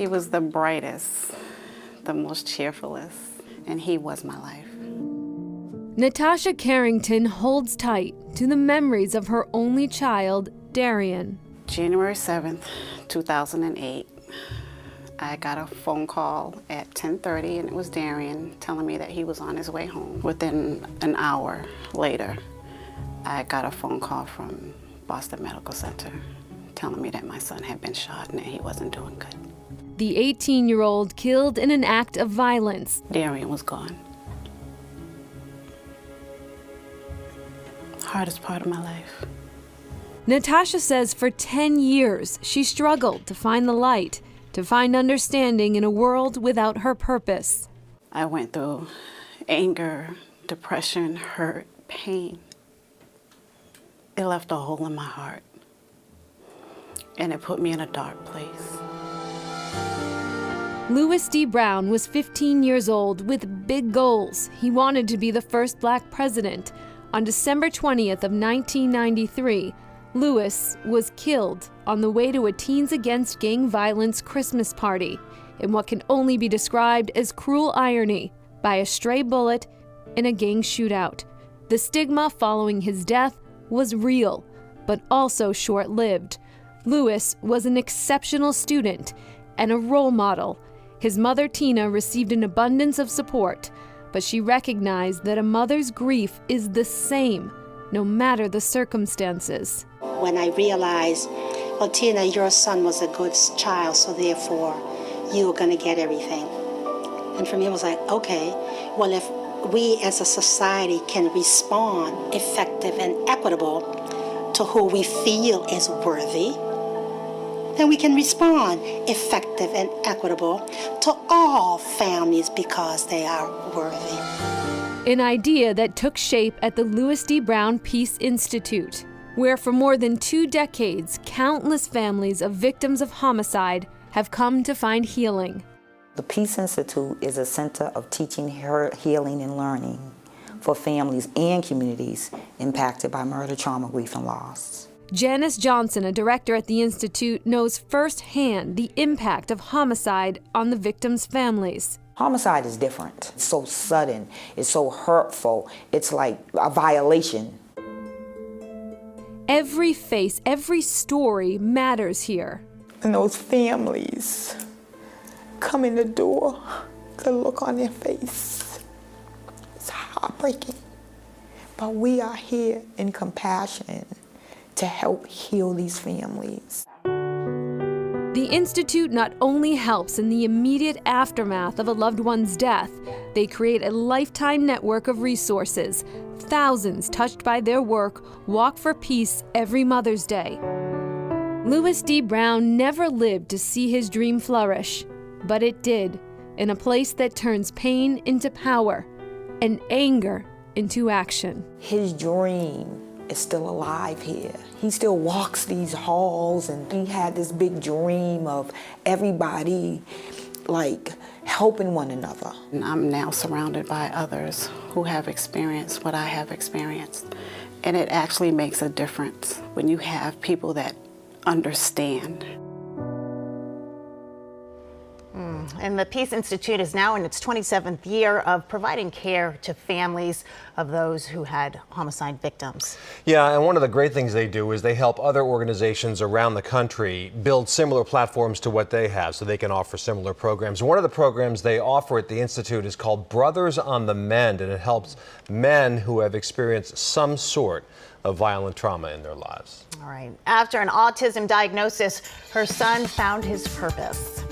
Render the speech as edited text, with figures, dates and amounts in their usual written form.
He was the brightest, the most cheerfulest, and he was my life. Natasha Carrington holds tight to the memories of her only child, Darian. January 7th, 2008, I got a phone call at 10:30, and it was Darian telling me that he was on his way home. Within an hour later, I got a phone call from Boston Medical Center telling me that my son had been shot and that he wasn't doing good. The 18-year-old killed in an act of violence. Darian was gone. Hardest part of my life. Natasha says for 10 years she struggled to find the light, to find understanding in a world without her purpose. I went through anger, depression, hurt, pain. It left a hole in my heart, and it put me in a dark place. Louis D. Brown was 15 years old with big goals. He wanted to be the first black president. On December 20th of 1993, Louis was killed on the way to a Teens Against Gang Violence Christmas party in what can only be described as cruel irony by a stray bullet in a gang shootout. The stigma following his death was real, but also short-lived. Louis was an exceptional student and a role model. His mother, Tina, received an abundance of support, but she recognized that a mother's grief is the same, no matter the circumstances. When I realized, well, Tina, your son was a good child, so therefore you were going to get everything. And for me, it was like, okay, well, if we as a society can respond effective and equitable to who we feel is worthy, then we can respond effective and equitable to all families because they are worthy. An idea that took shape at the Louis D. Brown Peace Institute, where for more than 2 decades, countless families of victims of homicide have come to find healing. The Peace Institute is a center of teaching, healing, and learning for families and communities impacted by murder, trauma, grief, and loss. Janice Johnson, a director at the Institute, knows firsthand the impact of homicide on the victims' families. Homicide is different. It's so sudden, it's so hurtful, it's like a violation. Every face, every story matters here. And those families come in the door, the look on their face, it's heartbreaking. But we are here in compassion to help heal these families. The Institute not only helps in the immediate aftermath of a loved one's death, they create a lifetime network of resources. Thousands touched by their work walk for peace every Mother's Day. Louis D. Brown never lived to see his dream flourish, but it did, in a place that turns pain into power and anger into action. His dream is still alive here. He still walks these halls, and he had this big dream of everybody like helping one another. And I'm now surrounded by others who have experienced what I have experienced. And it actually makes a difference when you have people that understand. And the Peace Institute is now in its 27th year of providing care to families of those who had homicide victims. Yeah, and one of the great things they do is they help other organizations around the country build similar platforms to what they have so they can offer similar programs. One of the programs they offer at the Institute is called Brothers on the Mend, and it helps men who have experienced some sort of violent trauma in their lives. All right. After an autism diagnosis, her son found his purpose.